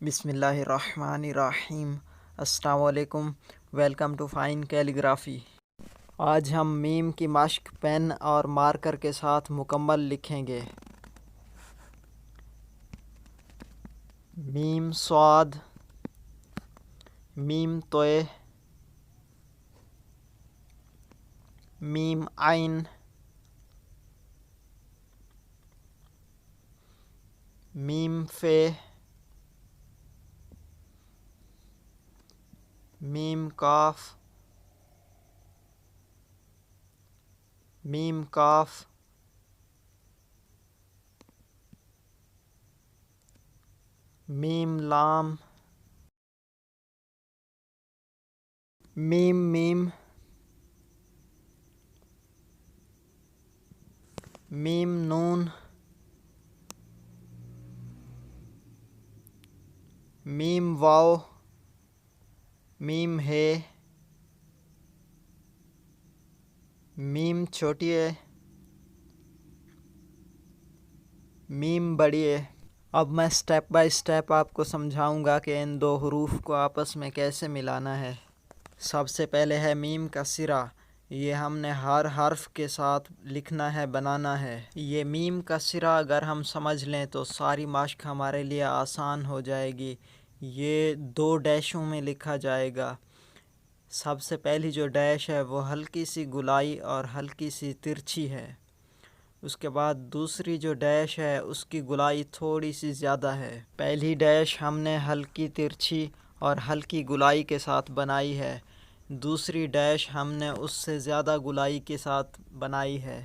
بسم اللہ الرحمن الرحیم۔ السلام علیکم، ویلکم ٹو فائن کیلیگرافی۔ آج ہم میم کی مشق پین اور مارکر کے ساتھ مکمل لکھیں گے۔ میم صاد، میم توئے، میم عین، میم فے، میم کاف، میم کاف، میم لام، میم میم، میم نون، میم واو، میم ہے، میم چھوٹی ہے، میم بڑی ہے۔ اب میں سٹیپ بائی سٹیپ آپ کو سمجھاؤں گا کہ ان دو حروف کو آپس میں کیسے ملانا ہے۔ سب سے پہلے ہے میم کا سرا، یہ ہم نے ہر حرف کے ساتھ لکھنا ہے، بنانا ہے۔ یہ میم کا سرا اگر ہم سمجھ لیں تو ساری مشق ہمارے لیے آسان ہو جائے گی۔ یہ 2 ڈیشوں میں لکھا جائے گا۔ سب سے پہلی جو ڈیش ہے وہ ہلکی سی گلائی اور ہلکی سی ترچھی ہے۔ اس کے بعد دوسری جو ڈیش ہے اس کی گلائی تھوڑی سی زیادہ ہے۔ پہلی ڈیش ہم نے ہلکی ترچھی اور ہلکی گلائی کے ساتھ بنائی ہے، دوسری ڈیش ہم نے اس سے زیادہ گلائی کے ساتھ بنائی ہے۔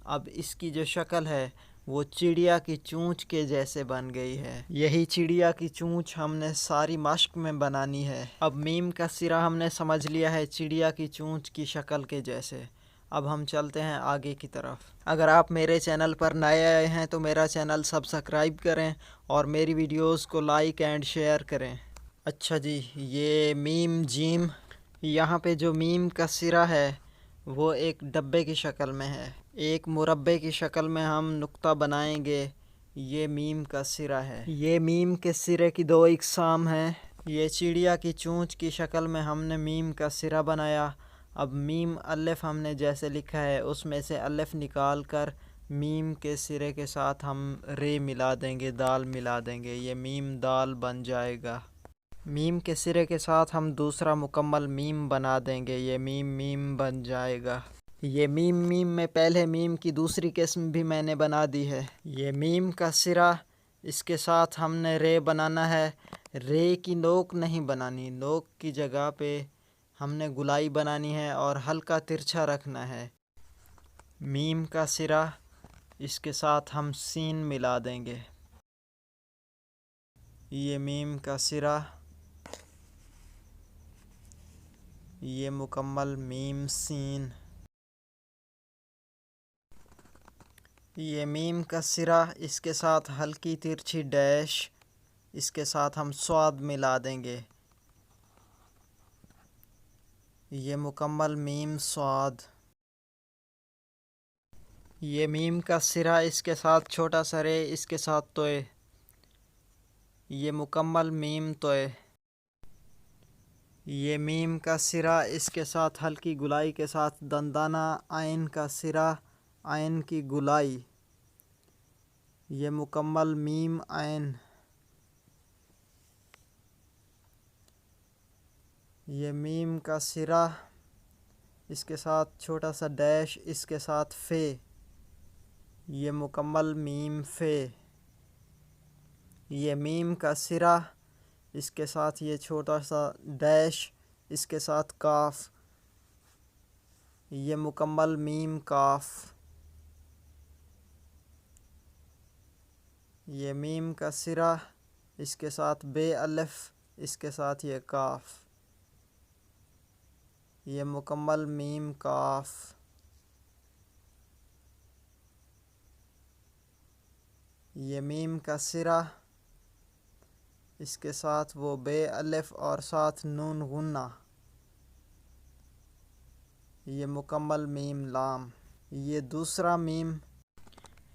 اب اس کی جو شکل ہے وہ چڑیا کی چونچ کے جیسے بن گئی ہے۔ یہی چڑیا کی چونچ ہم نے ساری مشق میں بنانی ہے۔ اب میم کا سرا ہم نے سمجھ لیا ہے چڑیا کی چونچ کی شکل کے جیسے۔ اب ہم چلتے ہیں آگے کی طرف۔ اگر آپ میرے چینل پر نئے آئے ہیں تو میرا چینل سبسکرائب کریں اور میری ویڈیوز کو لائک اینڈ شیئر کریں۔ اچھا جی، یہ میم جیم، یہاں پہ جو میم کا سرا ہے وہ ایک ڈبے کی شکل میں ہے، ایک مربع کی شکل میں ہم نقطہ بنائیں گے، یہ میم کا سرا ہے۔ یہ میم کے سرے کی 2 اقسام ہیں۔ یہ چڑیا کی چونچ کی شکل میں ہم نے میم کا سرا بنایا۔ اب میم الف ہم نے جیسے لکھا ہے اس میں سے الف نکال کر میم کے سرے کے ساتھ ہم رے ملا دیں گے، دال ملا دیں گے، یہ میم دال بن جائے گا۔ میم کے سرے کے ساتھ ہم دوسرا مکمل میم بنا دیں گے، یہ میم میم بن جائے گا۔ یہ میم میم میں پہلے میم کی دوسری قسم بھی میں نے بنا دی ہے۔ یہ میم کا سرا، اس کے ساتھ ہم نے رے بنانا ہے۔ رے کی نوک نہیں بنانی، نوک کی جگہ پہ ہم نے گلائی بنانی ہے اور ہلکا ترچھا رکھنا ہے۔ میم کا سرا، اس کے ساتھ ہم سین ملا دیں گے، یہ میم کا سرا، یہ مکمل میم سین۔ یہ میم کا سرا، اس کے ساتھ ہلکی ترچھی ڈیش، اس کے ساتھ ہم صاد ملا دیں گے، یہ مکمل میم صاد۔ یہ میم کا سرا، اس کے ساتھ چھوٹا سا رے، اس کے ساتھ توئے، یہ مکمل میم توئے۔ یہ میم کا سرا، اس کے ساتھ ہلکی گلائی کے ساتھ دندانہ عین کا سرا، عین کی گلائی، یہ مکمل میم عین۔ یہ میم کا سرا، اس کے ساتھ چھوٹا سا ڈیش، اس کے ساتھ فے، یہ مکمل میم فے۔ یہ میم کا سرا، اس کے ساتھ یہ چھوٹا سا ڈیش، اس کے ساتھ کاف، یہ مکمل میم کاف۔ یہ میم کا سرا، اس کے ساتھ بے الف، اس کے ساتھ یہ کاف، یہ مکمل میم کاف۔ یہ میم کا سرا، اس کے ساتھ وہ بے الف اور ساتھ نون غنہ، یہ مکمل میم لام۔ یہ دوسرا میم،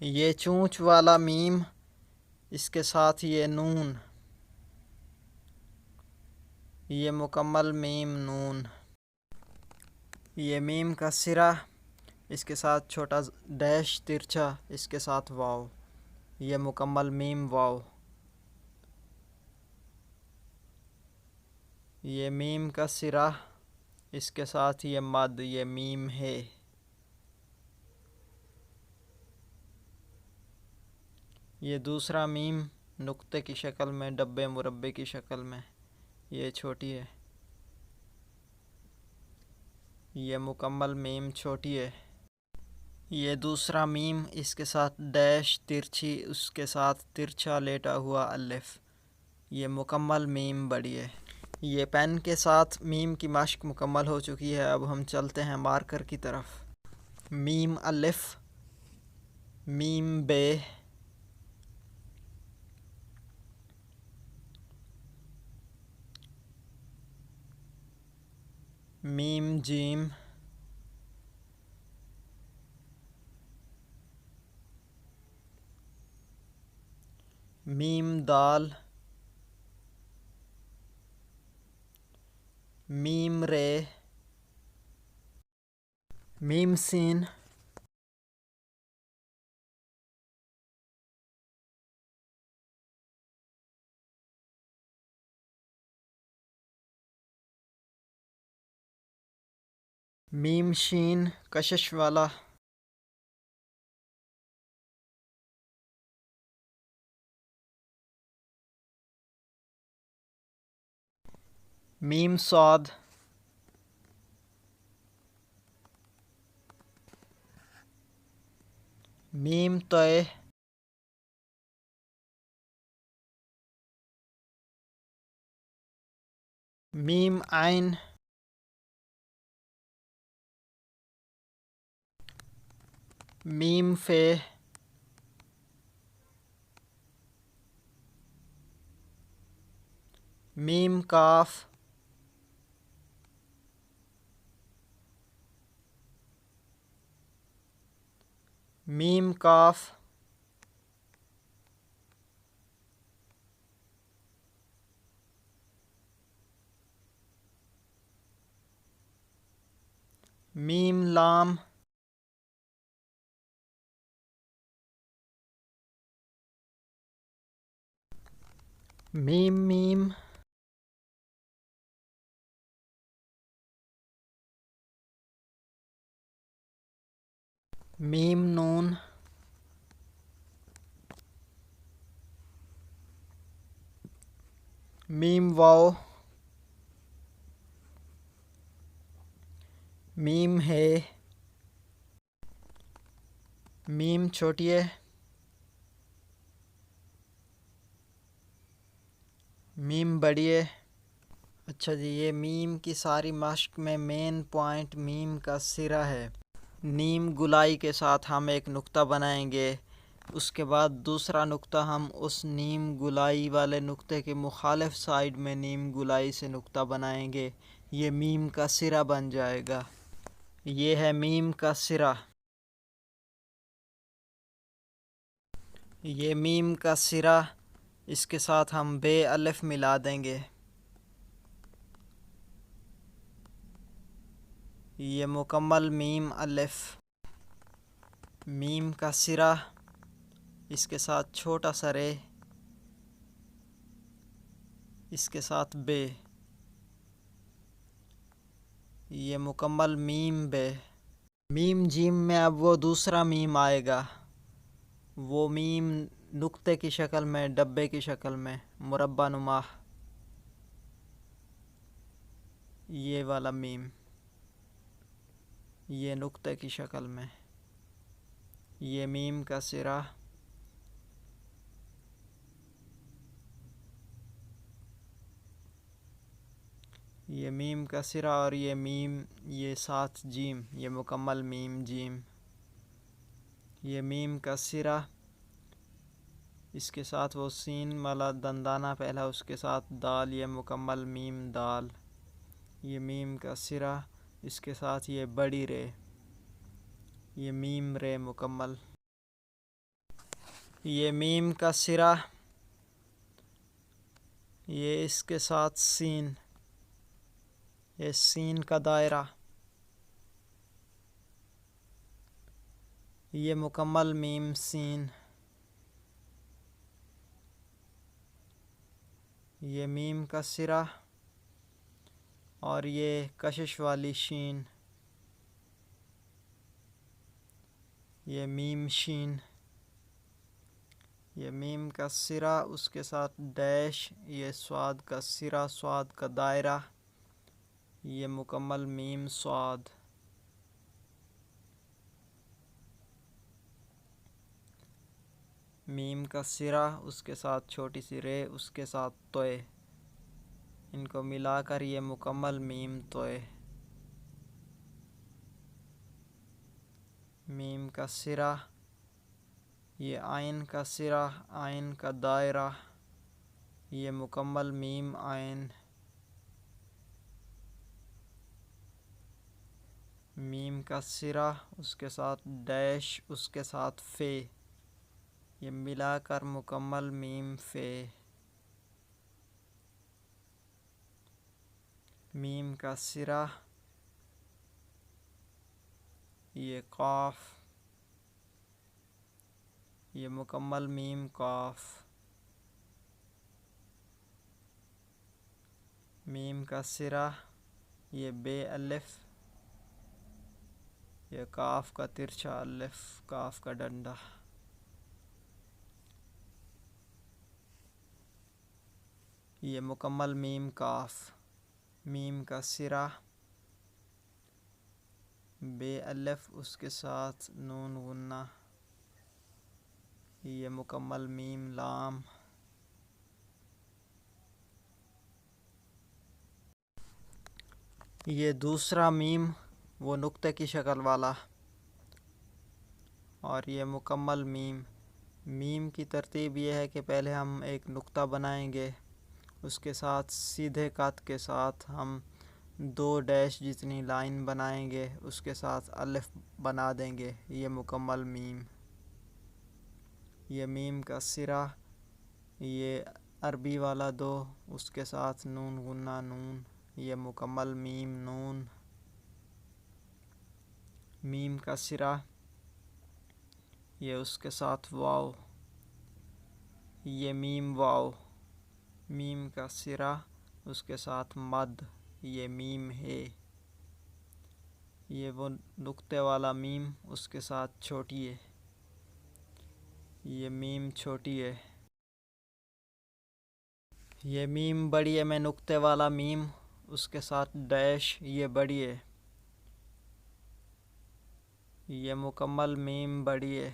یہ چونچ والا میم، اس کے ساتھ یہ نون، یہ مکمل میم نون. یہ میم کا سرا، اس کے ساتھ چھوٹا ڈیش ترچھا، اس کے ساتھ واو. یہ مکمل میم واو. یہ میم کا سرا، اس کے ساتھ یہ مد، یہ میم ہے. یہ دوسرا میم نقطے کی شکل میں، ڈبے مربع کی شکل میں، یہ چھوٹی ہے. یہ مکمل میم چھوٹی ہے. یہ دوسرا میم، اس کے ساتھ ڈیش ترچھی، اس کے ساتھ ترچھا لیٹا ہوا الف. یہ مکمل میم بڑی ہے. یہ پین کے ساتھ میم کی مشق مکمل ہو چکی ہے. اب ہم چلتے ہیں مارکر کی طرف. میم الف، میم بے، میم جیم، میم دال، میم رے، میم سین، میم شین کشش والا، میم صاد، میم طے، میم عین، میم فے، میم کاف، میم کاف، میم لام، میم میم، میم نون، میم واو، میم ہے، میم چھوٹی ہے، میم بڑی ہے. اچھا جی، یہ میم کی ساری مشق میں مین پوائنٹ میم کا سرا ہے. نیم گلائی کے ساتھ ہم ایک نقطہ بنائیں گے. اس کے بعد دوسرا نقطہ ہم اس نیم گلائی والے نقطے کے مخالف سائیڈ میں نیم گلائی سے نقطہ بنائیں گے. یہ میم کا سرا بن جائے گا. یہ ہے میم کا سرا. یہ میم کا سرا، اس کے ساتھ ہم بے الف ملا دیں گے. یہ مکمل میم الف. میم کا سرا، اس کے ساتھ چھوٹا سا رے، اس کے ساتھ بے. یہ مکمل میم بے. میم جیم میں اب وہ دوسرا میم آئے گا، وہ میم نقطے کی شکل میں، ڈبے کی شکل میں، مربع نما. یہ والا میم، یہ نقطے کی شکل میں. یہ میم کا سرا. یہ میم کا سرا اور یہ میم، یہ ساتھ جیم، یہ مکمل میم جیم. یہ میم کا سرا، اس کے ساتھ وہ سین والا دندانہ پہلا، اس کے ساتھ دال، یہ مکمل میم دال. یہ میم کا سرا، اس کے ساتھ یہ بڑی رے، یہ میم رے مکمل. یہ میم کا سرا، یہ اس کے ساتھ سین، یہ سین کا دائرہ، یہ مکمل میم سین، یہ میم کا سرا اور یہ کشش والی شین، یہ میم شین، یہ میم کا سرا اس کے ساتھ ڈیش، یہ سواد کا سرا، سواد کا دائرہ، یہ مکمل میم سواد، میم کا سرا اس کے ساتھ چھوٹی سی رے، اس کے ساتھ توئے، ان کو ملا کر یہ مکمل میم توئے، میم کا سرا، یہ عین کا سرا، عین کا دائرہ، یہ مکمل میم عین، میم کا سرا اس کے ساتھ ڈیش، اس کے ساتھ فے، یہ ملا کر مکمل میم فے، میم کا سرا، یہ قاف، یہ مکمل میم قاف، میم کا سرا، یہ بے الف، یہ کاف کا ترچھا الف، کاف کا ڈنڈا، یہ مکمل میم کاف، میم کا سرا، بے الف اس کے ساتھ نون غنہ، یہ مکمل میم لام، یہ دوسرا میم وہ نقطے کی شکل والا، اور یہ مکمل میم، میم کی ترتیب یہ ہے کہ پہلے ہم ایک نقطہ بنائیں گے، اس کے ساتھ سیدھے قط کے ساتھ ہم 2 ڈیش جتنی لائن بنائیں گے، اس کے ساتھ الف بنا دیں گے، یہ مکمل میم، یہ میم کا سرا، یہ عربی والا 2 اس کے ساتھ نون غنہ نون، یہ مکمل میم نون، میم کا سرا، یہ اس کے ساتھ واو، یہ میم واو، میم کا سرا اس کے ساتھ مد، یہ میم ہے، یہ وہ نقطے والا میم اس کے ساتھ چھوٹی ہے، یہ میم چھوٹی ہے، یہ میم بڑی ہے میں نقطے والا میم اس کے ساتھ ڈیش، یہ بڑی ہے، یہ مکمل میم بڑی ہے۔